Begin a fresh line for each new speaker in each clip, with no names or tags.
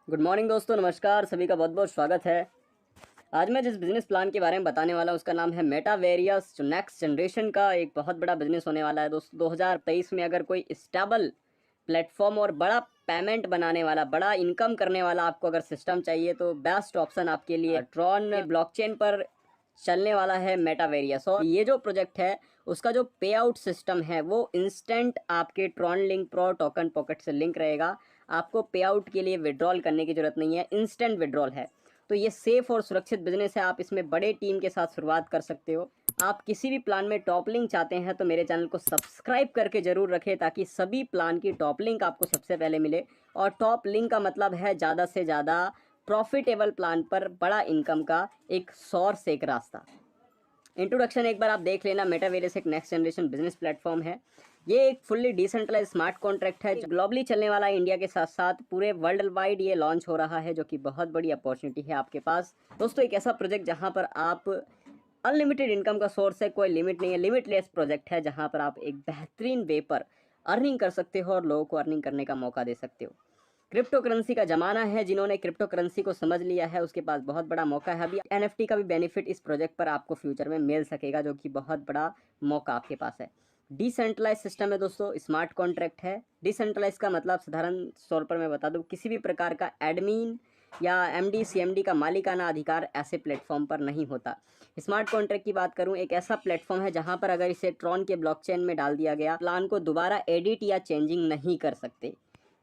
Good morning दोस्तों, नमस्कार। सभी का बहुत बहुत स्वागत है। आज मैं जिस बिज़नेस प्लान के बारे में बताने वाला हूँ उसका नाम है मेटावेरियस, जो नेक्स्ट जनरेशन का एक बहुत बड़ा बिज़नेस होने वाला है दोस्तों। 2023 में अगर कोई स्टेबल प्लेटफॉर्म और बड़ा पेमेंट बनाने वाला, बड़ा इनकम करने वाला आपको अगर सिस्टम चाहिए तो बेस्ट ऑप्शन आपके लिए ट्रॉन ब्लॉकचेन पर चलने वाला है मेटावेरियस। और ये जो प्रोजेक्ट है उसका जो पे आउट सिस्टम है वो इंस्टेंट आपके Tron link pro token pocket से लिंक रहेगा। आपको पे आउट के लिए विड्रॉल करने की ज़रूरत नहीं है, इंस्टेंट विड्रॉल है। तो ये सेफ़ और सुरक्षित बिजनेस है। आप इसमें बड़े टीम के साथ शुरुआत कर सकते हो। आप किसी भी प्लान में टॉप लिंक चाहते हैं तो मेरे चैनल को सब्सक्राइब करके ज़रूर रखें, ताकि सभी प्लान की टॉप लिंक आपको सबसे पहले मिले। और टॉप लिंक का मतलब है ज़्यादा से ज़्यादा प्रॉफिटेबल प्लान पर बड़ा इनकम का एक सोर्स, एक रास्ता। इंट्रोडक्शन एक बार आप देख लेना। मेटावेरियस एक नेक्स्ट जनरेशन बिजनेस प्लेटफॉर्म है। ये एक फुल्ली डिसेंट्रलाइज स्मार्ट कॉन्ट्रैक्ट है जो ग्लोबली चलने वाला है। इंडिया के साथ साथ पूरे वर्ल्ड वाइड ये लॉन्च हो रहा है, जो कि बहुत बड़ी अपॉर्चुनिटी है आपके पास दोस्तों। एक ऐसा प्रोजेक्ट जहां पर आप अनलिमिटेड इनकम का सोर्स है, कोई लिमिट नहीं है, लिमिटलेस प्रोजेक्ट है जहां पर आप एक बेहतरीन वे पर अर्निंग कर सकते हो और लोगों को अर्निंग करने का मौका दे सकते हो। क्रिप्टो करेंसी का ज़माना है। जिन्होंने क्रिप्टो करेंसी को समझ लिया है उसके पास बहुत बड़ा मौका है। अभी एनएफटी का भी बेनिफिट इस प्रोजेक्ट पर आपको फ्यूचर में मिल सकेगा, जो कि बहुत बड़ा मौका आपके पास है। डिसेंट्रलाइज सिस्टम है दोस्तों, स्मार्ट कॉन्ट्रैक्ट है। डिसेंट्रलाइज का मतलब साधारण तौर पर मैं बता दूं, किसी भी प्रकार का एडमिन या एमडी सीएमडी का मालिकाना अधिकार ऐसे प्लेटफॉर्म पर नहीं होता। स्मार्ट कॉन्ट्रैक्ट की बात करूं, एक ऐसा प्लेटफॉर्म है जहां पर अगर इसे ट्रॉन के ब्लॉकचेन में डाल दिया गया, प्लान को दोबारा एडिट या चेंजिंग नहीं कर सकते,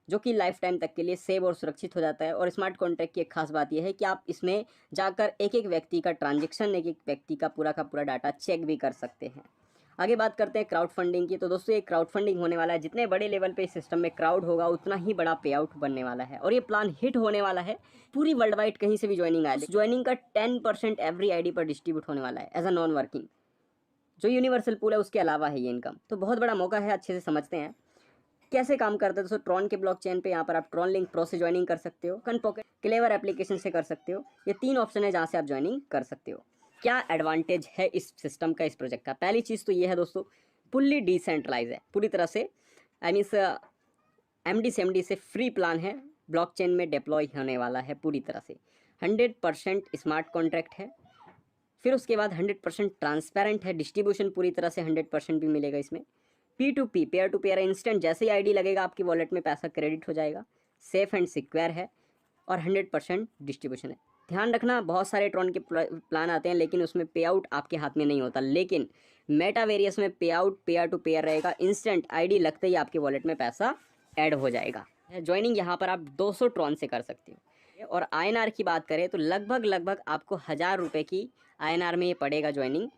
जो कि लाइफ टाइम तक के लिए सेव और सुरक्षित हो जाता है। और स्मार्ट कॉन्ट्रैक्ट की एक खास बात यह है कि आप इसमें जाकर एक एक व्यक्ति का ट्रांजेक्शन, एक एक व्यक्ति का पूरा डाटा चेक भी कर सकते हैं। आगे बात करते हैं क्राउड फंडिंग की। तो दोस्तों ये क्राउड फंडिंग होने वाला है। जितने बड़े लेवल पे इस सिस्टम में क्राउड होगा उतना ही बड़ा पे आउट बनने वाला है। और ये प्लान हिट होने वाला है। पूरी वर्ल्ड वाइड कहीं से भी ज्वाइनिंग आए, ज्वाइनिंग का 10% एवरी आईडी पर डिस्ट्रीब्यूट होने वाला है एज अ नॉन वर्किंग। जो यूनिवर्सल पूल है उसके अलावा है ये इनकम। तो बहुत बड़ा मौका है, अच्छे से समझते हैं कैसे काम करता है दोस्तों। ट्रॉन के ब्लॉकचेन पे यहाँ पर आप ट्रॉन लिंक प्रो से ज्वाइनिंग कर सकते हो, कन पॉकेट, क्लेवर एप्लीकेशन से कर सकते हो। ये 3 ऑप्शन है जहाँ से आप ज्वाइनिंग कर सकते हो। क्या एडवांटेज है इस सिस्टम का, इस प्रोजेक्ट का? पहली चीज़ तो ये है दोस्तों, फुल्ली डिसेंट्रलाइज है पूरी तरह से। आई मीन्स एमडी सीएमडी से फ्री प्लान है। ब्लॉकचेन में डिप्लॉय होने वाला है पूरी तरह से। 100% स्मार्ट कॉन्ट्रैक्ट है। फिर उसके बाद 100% ट्रांसपेरेंट है। डिस्ट्रीब्यूशन पूरी तरह से 100% भी मिलेगा इसमें। P2P, pair to pair, instant जैसे ही आईडी लगेगा आपकी वॉलेट में पैसा क्रेडिट हो जाएगा। सेफ एंड सिक्योर है और 100% डिस्ट्रीब्यूशन है। ध्यान रखना, बहुत सारे ट्रॉन के प्लान आते हैं लेकिन उसमें पे आउट आपके हाथ में नहीं होता। लेकिन मेटावेरियस में पे आउट पेयर टू पेयर रहेगा। इंस्टेंट आईडी लगते ही आपके वॉलेट में पैसा ऐड हो जाएगा। ज्वाइनिंग यहाँ पर आप 200 ट्रॉन से कर सकते हो। और आईएनआर की बात करें तो लगभग आपको 1000 रुपये की आईएनआर में ये पड़ेगा ज्वाइनिंग।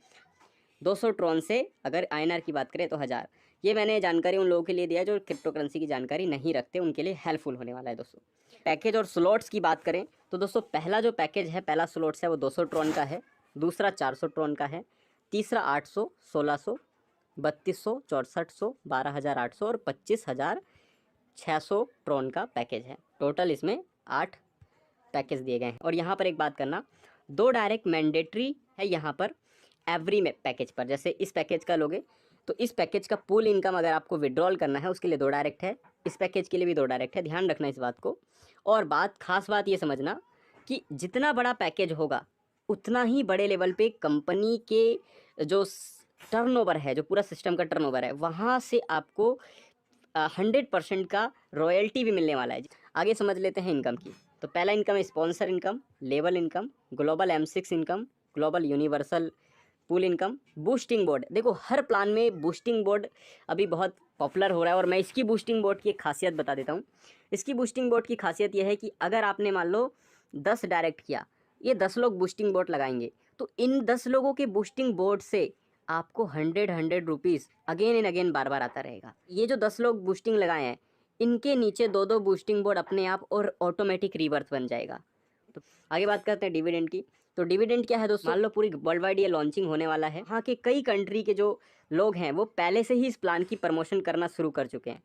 200 ट्रॉन से अगर आईएनआर की बात करें तो 1000। ये मैंने जानकारी उन लोगों के लिए दिया जो क्रिप्टो करेंसी की जानकारी नहीं रखते, उनके लिए हेल्पफुल होने वाला है दोस्तों। पैकेज और स्लॉट्स की बात करें तो दोस्तों पहला जो पैकेज है, पहला स्लॉट्स है वो 200 ट्रॉन का है। दूसरा 400 ट्रॉन का है। तीसरा 800, 1600, 3200, 6400, 12800 और 25600 ट्रॉन का पैकेज है। टोटल इसमें 8 पैकेज दिए गए हैं। और यहाँ पर एक बात करना, 2 डायरेक्ट मैंडेटरी है यहाँ पर एवरी में पैकेज पर। जैसे इस पैकेज का लोगे तो इस पैकेज का पूल इनकम अगर आपको विड्रॉल करना है उसके लिए 2 डायरेक्ट है। इस पैकेज के लिए भी 2 डायरेक्ट है, ध्यान रखना इस बात को। और खास बात ये समझना कि जितना बड़ा पैकेज होगा उतना ही बड़े लेवल पे कंपनी के जो टर्नओवर है, जो पूरा सिस्टम का टर्नओवर है, वहाँ से आपको 100% का रॉयल्टी भी मिलने वाला है। आगे समझ लेते हैं इनकम की। तो पहला इनकम है sponsor income, level income, global M6 income, global universal pool income, boosting board. देखो हर प्लान में बूस्टिंग बोर्ड अभी बहुत पॉपुलर हो रहा है और मैं इसकी बूस्टिंग बोर्ड की एक खासियत बता देता हूँ। इसकी बूस्टिंग बोर्ड की खासियत यह है कि अगर आपने मान लो 10 डायरेक्ट किया, ये 10 लोग बूस्टिंग बोर्ड लगाएंगे, तो इन 10 लोगों के बूस्टिंग बोर्ड से आपको 100 रुपीज़ अगेन एंड अगेन बार बार आता रहेगा। ये जो 10 लोग बूस्टिंग लगाए हैं इनके नीचे 2-2 बूस्टिंग बोर्ड अपने आप और ऑटोमेटिक रिवर्स बन जाएगा। तो आगे बात करते हैं डिविडेंड की। तो डिविडेंड क्या है दोस्तों, मान लो पूरी वर्ल्ड वाइड ये लॉन्चिंग होने वाला है। वहाँ के कई कंट्री के जो लोग हैं वो पहले से ही इस प्लान की प्रमोशन करना शुरू कर चुके हैं।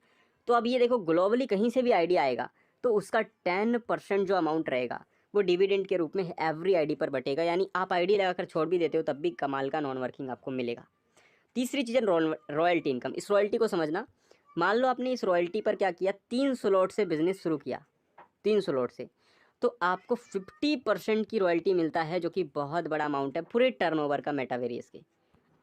तो अब ये देखो ग्लोबली कहीं से भी आइडिया आएगा तो उसका 10% जो अमाउंट रहेगा वो डिविडेंड के रूप में एवरी आईडी पर बटेगा। यानी आप आईडी लगाकर छोड़ भी देते हो तब भी कमाल का नॉन वर्किंग आपको मिलेगा। तीसरी चीज़ है रॉयल्टी इनकम। इस रॉयल्टी को समझना, मान लो आपने इस रॉयल्टी पर क्या किया, 3 स्लॉट से बिजनेस शुरू किया, 3 स्लॉट से, तो आपको 50% की रॉयल्टी मिलता है, जो कि बहुत बड़ा अमाउंट है पूरे टर्नओवर का मेटावेरियस के।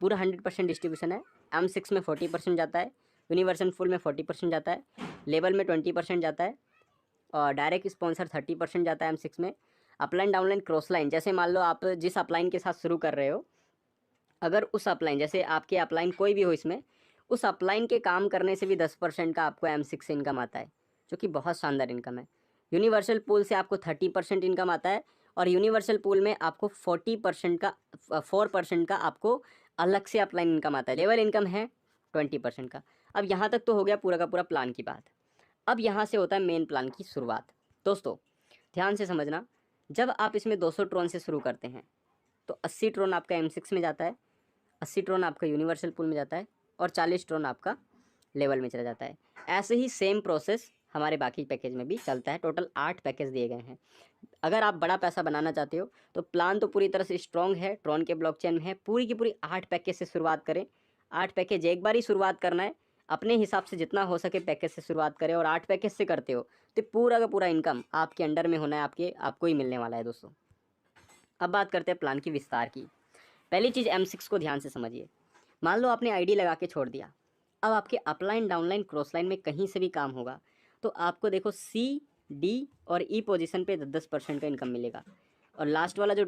पूरा 100% डिस्ट्रीब्यूशन है। M6 में 40% जाता है, यूनिवर्सल पूल में 40% जाता है, लेवल में 20% जाता है, और डायरेक्ट स्पॉन्सर 30% जाता है M6 में। अपलाइन डाउनलाइन क्रॉस लाइन, जैसे मान लो आप जिस अपलाइन के साथ शुरू कर रहे हो, अगर उस अपलाइन, जैसे आपके अपलाइन कोई भी हो इसमें, उस अपलाइन के काम करने से भी 10% का आपको M6 से इनकम आता है, जो कि बहुत शानदार इनकम है। यूनिवर्सल पूल से आपको 30% इनकम आता है, और यूनिवर्सल पूल में आपको 40% का 4% का आपको अलग से अपलाइन इनकम आता है। लेवल इनकम है 20% का। अब यहाँ तक तो हो गया पूरा का पूरा प्लान की बात। अब यहाँ से होता है मेन प्लान की शुरुआत। दोस्तों ध्यान से समझना, जब आप इसमें 200 ट्रोन से शुरू करते हैं तो 80 ट्रोन आपका M6 में जाता है, 80 ट्रोन आपका यूनिवर्सल पूल में जाता है, और 40 ट्रोन आपका लेवल में चला जाता है। ऐसे ही सेम प्रोसेस हमारे बाकी पैकेज में भी चलता है। टोटल 8 पैकेज दिए गए हैं। अगर आप बड़ा पैसा बनाना चाहते हो तो प्लान तो पूरी तरह से स्ट्रॉन्ग है, ट्रॉन के ब्लॉकचेन में है। पूरी की पूरी 8 पैकेज से शुरुआत करें। 8 पैकेज एक बार ही शुरुआत करना है, अपने हिसाब से जितना हो सके पैकेज से शुरुआत करें, और 8 पैकेज से करते हो तो पूरा का पूरा इनकम आपके अंडर में होना है, आपको ही मिलने वाला है दोस्तों। अब बात करते हैं प्लान की विस्तार की। पहली चीज़ M6 को ध्यान से समझिए। मान लो आपने आईडी लगा के छोड़ दिया, अब आपके अपलाइन डाउनलाइन क्रॉस लाइन में कहीं से भी काम होगा तो आपको देखो C, D और E पोजीशन पे 10% का इनकम मिलेगा, और लास्ट वाला जो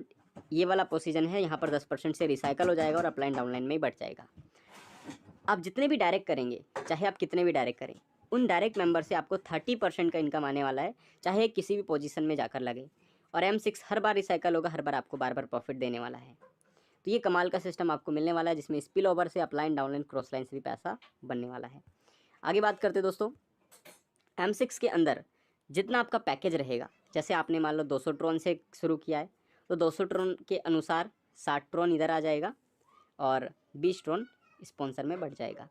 ये वाला पोजीशन है यहाँ पर 10% से रिसाइकल हो जाएगा और अपलाइन डाउनलाइन में ही बढ़ जाएगा। आप जितने भी डायरेक्ट करेंगे, चाहे आप कितने भी डायरेक्ट करें, उन डायरेक्ट मेंबर से आपको 30% का इनकम आने वाला है, चाहे किसी भी पोजीशन में जाकर लगे। और M6 हर बार रिसाइकल होगा, हर बार आपको बार बार प्रॉफिट देने वाला है। तो ये कमाल का सिस्टम आपको मिलने वाला है, जिसमें स्पिल ओवर से अपलाइन डाउनलाइन क्रॉस लाइन से भी पैसा बनने वाला है। आगे बात करते दोस्तों, M6 के अंदर जितना आपका पैकेज रहेगा, जैसे आपने मान लो 200 ट्रोन से शुरू किया है तो 200 ट्रोन के अनुसार 60 ट्रोन इधर आ जाएगा और 20 ट्रोन स्पॉन्सर में बढ़ जाएगा।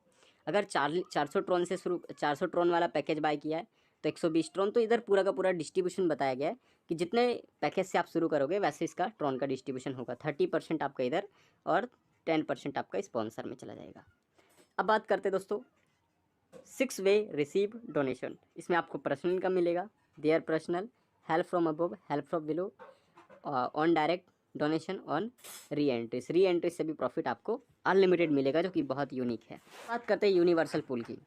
अगर 400 ट्रोन से शुरू 400 ट्रोन वाला पैकेज बाय किया है तो 120 ट्रोन। तो इधर पूरा का पूरा डिस्ट्रीब्यूशन बताया गया है कि जितने पैकेज से आप शुरू करोगे वैसे इसका ट्रोन का डिस्ट्रीब्यूशन होगा। 30% आपका इधर और 10% आपका स्पॉन्सर में चला जाएगा। अब बात करते दोस्तों 6 वे रिसीव डोनेशन। इसमें आपको पर्सनल इनकम मिलेगा, their personal, help from above, help from below, on direct donation, on री एंट्रीज। री एंट्रीज से भी प्रॉफिट आपको अनलिमिटेड मिलेगा, जो कि बहुत यूनिक है। बात करते हैं यूनिवर्सल पूल की।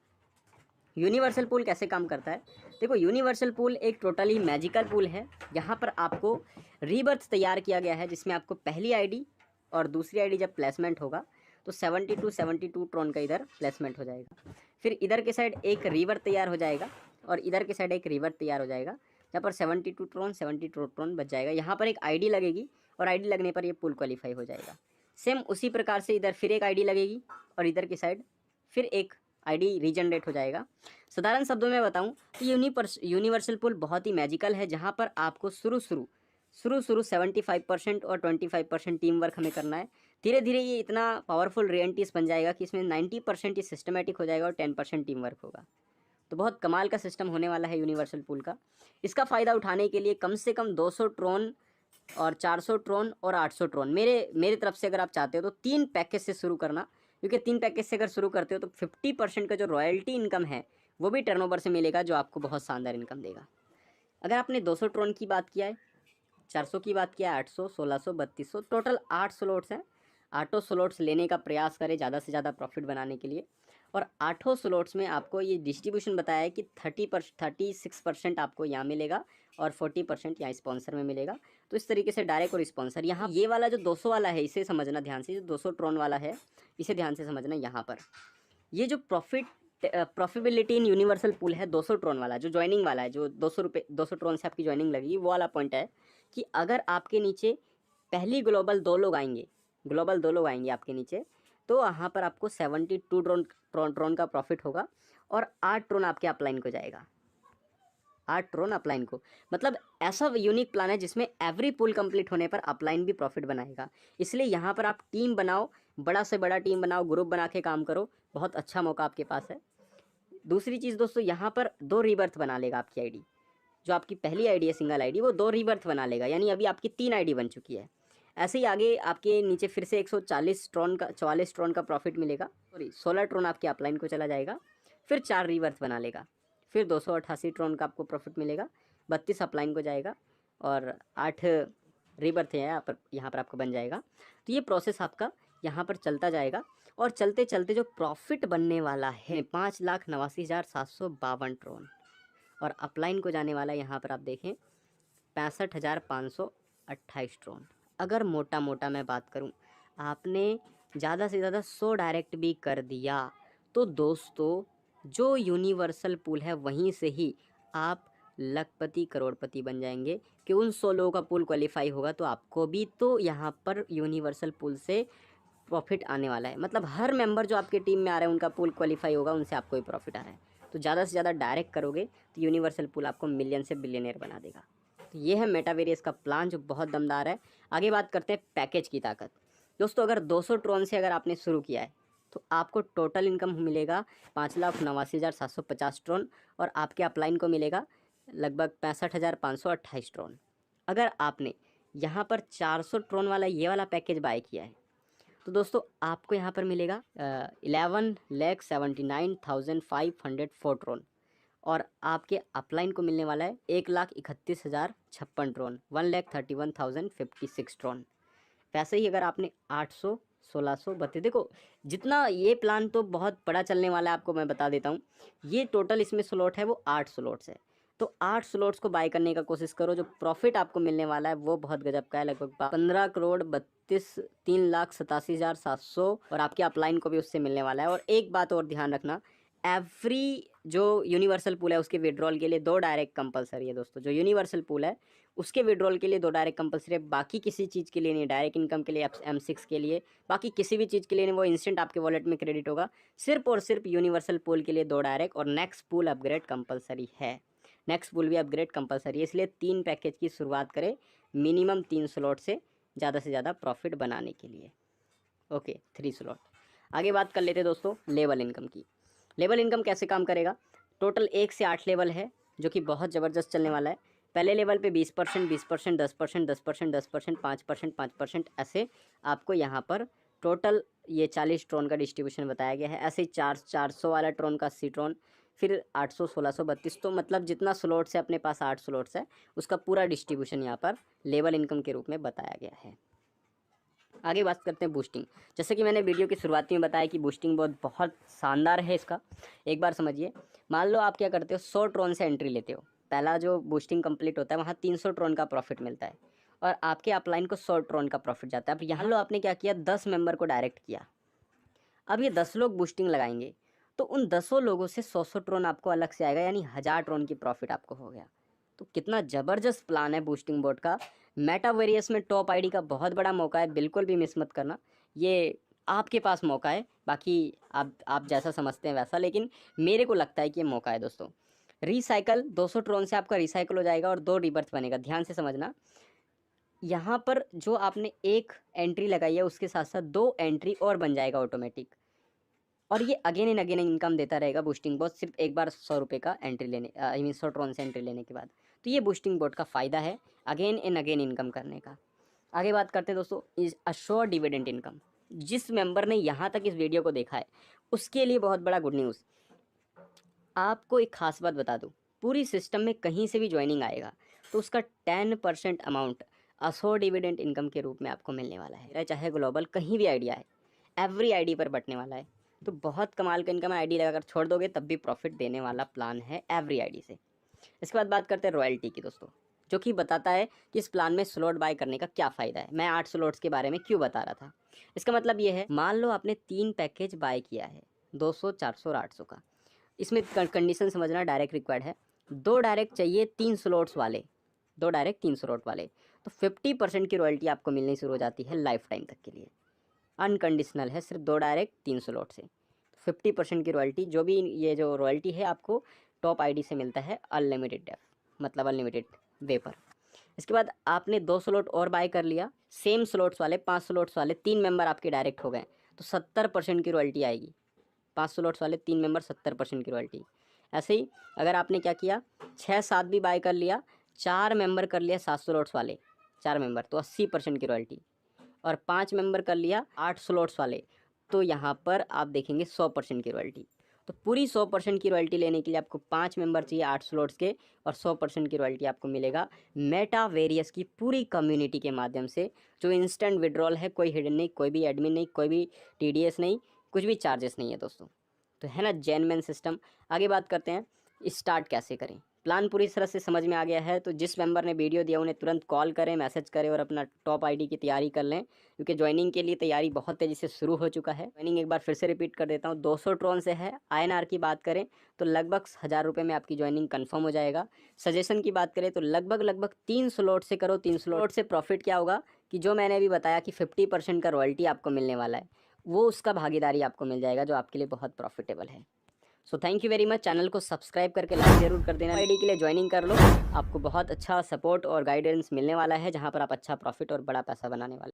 यूनिवर्सल पूल कैसे काम करता है? देखो, यूनिवर्सल पूल एक टोटली मैजिकल पूल है। यहाँ पर आपको रीबर्थ तैयार किया गया है, जिसमें आपको पहली आईडी और दूसरी आईडी जब प्लेसमेंट होगा तो 72 ट्रोन का इधर प्लेसमेंट हो जाएगा। फिर इधर के साइड एक रिवर तैयार हो जाएगा और इधर के साइड एक रिवर तैयार हो जाएगा, जहाँ पर 72 ट्रोन बच जाएगा। यहाँ पर एक आईडी लगेगी और आईडी लगने पर ये पूल क्वालिफाई हो जाएगा। सेम उसी प्रकार से इधर फिर एक आईडी लगेगी और इधर की साइड फिर एक आईडी रीजनरेट हो जाएगा। साधारण शब्दों में बताऊं तो यूनिवर्सल पूल बहुत ही मैजिकल है, जहाँ पर आपको शुरू 75% और 25% टीम वर्क हमें करना है। धीरे धीरे ये इतना पावरफुल रियलिटीज बन जाएगा कि इसमें 90% ही सिस्टमेटिक हो जाएगा और 10% टीम वर्क होगा। तो बहुत कमाल का सिस्टम होने वाला है यूनिवर्सल पूल का। इसका फ़ायदा उठाने के लिए कम से कम 200 ट्रोन और 400 ट्रोन और 800 ट्रोन मेरे तरफ से अगर आप चाहते हो तो 3 पैकेज से शुरू करना, क्योंकि 3 पैकेज से अगर शुरू करते हो तो 50% का जो रॉयल्टी इनकम है वो भी टर्नओवर से मिलेगा, जो आपको बहुत शानदार इनकम देगा। अगर आपने 200 ट्रोन की बात किया है, 400 की बात किया, 800, 1600, 3200, टोटल 8 स्लॉट्स हैं। 8 स्लॉट्स लेने का प्रयास करें ज़्यादा से ज़्यादा प्रॉफिट बनाने के लिए। और 8 स्लॉट्स में आपको ये डिस्ट्रीब्यूशन बताया है कि 36% आपको यहाँ मिलेगा और 40% यहाँ स्पॉन्सर में मिलेगा। तो इस तरीके से डायरेक्ट और स्पॉन्सर, यहाँ ये वाला जो 200 वाला है इसे समझना ध्यान से, जो 200 ट्रोन वाला है इसे ध्यान से समझना। यहाँ पर ये जो प्रॉफिटेबिलिटी इन यूनिवर्सल पूल है 200 ट्रोन वाला, जो ज्वाइनिंग वाला है, जो 200 ट्रोन से आपकी ज्वाइनिंग लगेगी, वो वाला पॉइंट है कि अगर आपके नीचे पहली ग्लोबल 2 लोग आएंगे आपके नीचे, तो वहाँ पर आपको 72 ट्रोन का प्रॉफिट होगा और 8 ट्रोन आपके अपलाइन को जाएगा। 8 ट्रोन अपलाइन को, मतलब ऐसा यूनिक प्लान है जिसमें एवरी पूल कंप्लीट होने पर अपलाइन भी प्रॉफिट बनाएगा। इसलिए यहाँ पर आप टीम बनाओ, बड़ा से बड़ा टीम बनाओ, ग्रुप बना के काम करो, बहुत अच्छा मौका आपके पास है। दूसरी चीज़ दोस्तों, यहाँ पर 2 रीबर्थ बना लेगा आपकी आईडी। जो आपकी पहली आईडी है सिंगल आईडी, वो 2 रीबर्थ बना लेगा, यानी अभी आपकी 3 आईडी बन चुकी है। ऐसे ही आगे आपके नीचे फिर से 44 ट्रोन का प्रॉफिट मिलेगा, सॉरी 16 ट्रोन आपके अपलाइन को चला जाएगा, फिर 4 रीबर्थ बना लेगा, फिर 288 ट्रोन का आपको प्रॉफिट मिलेगा, 32 अपलाइन को जाएगा, और 8 रीबर्थ है यहाँ पर आपको बन जाएगा। तो ये प्रोसेस आपका यहाँ पर चलता जाएगा और चलते चलते जो प्रॉफिट बनने वाला है 5,89,752 ट्रोन और अपलाइन को जाने वाला है यहाँ पर आप देखें 65,528 ट्रोन। अगर मोटा मोटा मैं बात करूँ, आपने ज़्यादा से ज़्यादा 100 डायरेक्ट भी कर दिया तो दोस्तों जो यूनिवर्सल पूल है वहीं से ही आप लखपति करोड़पति बन जाएंगे कि उन 100 लोगों का पूल क्वालिफाई होगा तो आपको भी तो यहाँ पर यूनिवर्सल पूल से प्रॉफिट आने वाला है। मतलब हर मेंबर जो आपके टीम में आ रहे हैं उनका पूल क्वालिफाई होगा, उनसे आपको भी प्रॉफिट आ रहा है। तो ज़्यादा से ज़्यादा डायरेक्ट करोगे तो यूनिवर्सल पूल आपको मिलियन से बिलियनियर बना देगा। तो ये है मेटावेरियस का प्लान जो बहुत दमदार है। आगे बात करते हैं पैकेज की ताकत। दोस्तों अगर 200 ट्रोन से अगर आपने शुरू किया है तो आपको टोटल इनकम मिलेगा 5,89,750 ट्रोन और आपके अपलाइन को मिलेगा लगभग 65,528 ट्रोन। अगर आपने यहाँ पर 400 ट्रोन वाला ये वाला पैकेज बाय किया है तो दोस्तों आपको यहाँ पर मिलेगा 11,79,504 ट्रोन और आपके अपलाइन को मिलने वाला है 1,31,056 ट्रोन 1,31,056 ट्रोन। वैसे ही अगर आपने 800 1632 देखो जितना ये प्लान तो बहुत बड़ा चलने वाला है, आपको मैं बता देता हूँ। ये टोटल इसमें स्लॉट है वो 8 स्लॉट्स है, तो 8 स्लॉट्स को बाय करने का कोशिश करो। जो प्रॉफिट आपको मिलने वाला है वो बहुत गजब का है, लगभग 15,32,03,87,700 और आपके अपलाइन को भी उससे मिलने वाला है। और एक बात और ध्यान रखना, एवरी जो यूनिवर्सल पूल है उसके विड्रॉल के लिए 2 डायरेक्ट कंपलसरी है दोस्तों। जो यूनिवर्सल पूल है उसके विड्रॉल के लिए 2 डायरेक्ट कंपलसरी है, बाकी किसी चीज़ के लिए नहीं। डायरेक्ट इनकम के लिए M6 के लिए, बाकी किसी भी चीज़ के लिए नहीं, वो इंस्टेंट आपके वॉलेट में क्रेडिट होगा। सिर्फ और सिर्फ यूनिवर्सल पूल के लिए 2 डायरेक्ट और नेक्स्ट पूल अपग्रेड कंपलसरी है। नेक्स्ट पूल भी अपग्रेड कंपलसरी है, इसलिए 3 पैकेज की शुरुआत करें मिनिमम 3 स्लॉट से ज़्यादा प्रॉफिट बनाने के लिए। Okay 3 slot. आगे बात कर लेते हैं दोस्तों लेवल इनकम की। लेवल इनकम कैसे काम करेगा? टोटल 1 से 8 लेवल है जो कि बहुत ज़बरदस्त चलने वाला है। पहले लेवल पे 20%, 20%, 10%, 10%, 10%, 5%, 5% ऐसे आपको यहाँ पर टोटल ये 40 ट्रोन का डिस्ट्रीब्यूशन बताया गया है। ऐसे ही 400 वाला ट्रोन का 80 ट्रोन, फिर 800, 1632, तो मतलब जितना स्लॉट्स है अपने पास 8 स्लॉट्स है, उसका पूरा डिस्ट्रीब्यूशन यहाँ पर लेवल इनकम के रूप में बताया गया है। आगे बात करते हैं बूस्टिंग। जैसे कि मैंने वीडियो की शुरुआत में बताया कि बूस्टिंग बहुत शानदार है इसका। एक बार समझिए, मान लो आप क्या करते हो, 100 ट्रोन से एंट्री लेते हो। पहला जो बूस्टिंग कंप्लीट होता है वहाँ 300 ट्रोन का प्रॉफिट मिलता है और आपके अपलाइन को 100 ट्रोन का प्रॉफिट जाता है। अब यहाँ लो आपने क्या किया, 10 मेंबर को डायरेक्ट किया। अब ये 10 लोग बूस्टिंग लगाएंगे तो उन 10 लोगों से 100 ट्रोन आपको अलग से आएगा, यानी 1000 ट्रोन की प्रॉफिट आपको हो गया। तो कितना ज़बरदस्त प्लान है बूस्टिंग बोट का। मेटावेरियस में टॉप आईडी का बहुत बड़ा मौका है, बिल्कुल भी मिस मत करना। ये आपके पास मौका है, बाकी आप जैसा समझते हैं वैसा, लेकिन मेरे को लगता है कि ये मौका है दोस्तों। रिसाइकल 200 ट्रोन से आपका रिसाइकल हो जाएगा और 2 रिबर्थ बनेगा। ध्यान से समझना, यहाँ पर जो आपने एक एंट्री लगाई है उसके साथ साथ 2 एंट्री और बन जाएगा ऑटोमेटिक, और ये अगेन एंड अगेन इनकम देता रहेगा बूस्टिंग बोट, सिर्फ एक बार 100 रुपये का एंट्री लेने, आई मीन 100 ट्रोन से एंट्री लेने के बाद। तो ये बूस्टिंग बोट का फ़ायदा है अगेन एंड अगेन इनकम करने का। आगे बात करते हैं दोस्तों इज अश्योर डिविडेंड इनकम। जिस मेंबर ने यहाँ तक इस वीडियो को देखा है उसके लिए बहुत बड़ा गुड न्यूज़। आपको एक खास बात बता दूँ, पूरी सिस्टम में कहीं से भी ज्वाइनिंग आएगा तो उसका 10% अमाउंट अश्योर डिविडेंड इनकम के रूप में आपको मिलने वाला है। चाहे ग्लोबल कहीं भी आइडिया है, एवरी आईडी पर बटने वाला है। तो बहुत कमाल का इनकम, आईडी लगाकर छोड़ दोगे तब भी प्रॉफिट देने वाला प्लान है एवरी आईडी से। इसके बाद बात करते हैं रॉयल्टी की दोस्तों, जो कि बताता है कि इस प्लान में स्लॉट बाय करने का क्या फ़ायदा है। मैं 8 स्लॉट्स के बारे में क्यों बता रहा था, इसका मतलब ये है, मान लो आपने 3 पैकेज बाय किया है 200, 400 और 800 का। इसमें कंडीशन समझना, डायरेक्ट रिक्वायर्ड है, 2 डायरेक्ट चाहिए 3 स्लॉट्स वाले, 2 डायरेक्ट 3 स्लॉट वाले, तो 50% की रॉयल्टी आपको मिलनी शुरू हो जाती है लाइफ टाइम तक के लिए। अनकंडीशनल है, सिर्फ 2 डायरेक्ट 3 स्लॉट से 50% की रॉयल्टी। जो भी ये जो रॉयल्टी है आपको टॉप आईडी से मिलता है अनलिमिटेड डेफ, मतलब अनलिमिटेड वे पर। इसके बाद आपने 2 स्लॉट और बाय कर लिया, सेम स्लॉट्स वाले 5 स्लॉट्स वाले 3 मेंबर आपके डायरेक्ट हो गए, तो 70% की रॉयल्टी आएगी। 5 स्लॉट्स वाले 3 मेंबर 70% की रॉयल्टी। ऐसे ही अगर आपने क्या किया, 6-7 भी बाय कर लिया, 4 मेंबर कर लिया 7 स्लॉट्स वाले 4 मेंबर, तो 80% की रॉयल्टी। और 5 मेंबर कर लिया 8 स्लॉट्स वाले, तो यहाँ पर आप देखेंगे 100% की रॉयल्टी। तो पूरी 100% की रॉयल्टी लेने के लिए आपको 5 मेंबर चाहिए 8 स्लॉट्स के, और 100% की रॉयल्टी आपको मिलेगा मेटावेरियस की पूरी कम्युनिटी के माध्यम से। जो इंस्टेंट विड्रॉल है, कोई हिडन नहीं, कोई भी एडमिन नहीं, कोई भी TDS नहीं, कुछ भी चार्जेस नहीं है दोस्तों। तो है ना जेन्युइन सिस्टम। आगे बात करते हैं स्टार्ट कैसे करें। प्लान पूरी तरह से समझ में आ गया है तो जिस मेंबर ने वीडियो दिया उन्हें तुरंत कॉल करें, मैसेज करें और अपना टॉप आईडी की तैयारी कर लें, क्योंकि ज्वाइनिंग के लिए तैयारी बहुत तेज़ी से शुरू हो चुका है। ज्वाइनिंग एक बार फिर से रिपीट कर देता हूँ, 200 ट्रॉन से है। INR की बात करें तो लगभग 1000 रुपये में आपकी ज्वाइनिंग कन्फर्म हो जाएगा। सजेशन की बात करें तो लगभग 3 स्लॉट से करो। 3 स्लॉट से प्रॉफिट क्या होगा कि जो मैंने अभी बताया कि 50% का रॉयल्टी आपको मिलने वाला है, वो उसका भागीदारी आपको मिल जाएगा, जो आपके लिए बहुत प्रॉफिटेबल है। So thank you very much. Channel को सब्सक्राइब करके लाइक ज़रूर कर देना। आईडी के लिए ज्वाइनिंग कर लो, आपको बहुत अच्छा सपोर्ट और गाइडेंस मिलने वाला है, जहां पर आप अच्छा प्रॉफिट और बड़ा पैसा बनाने वाले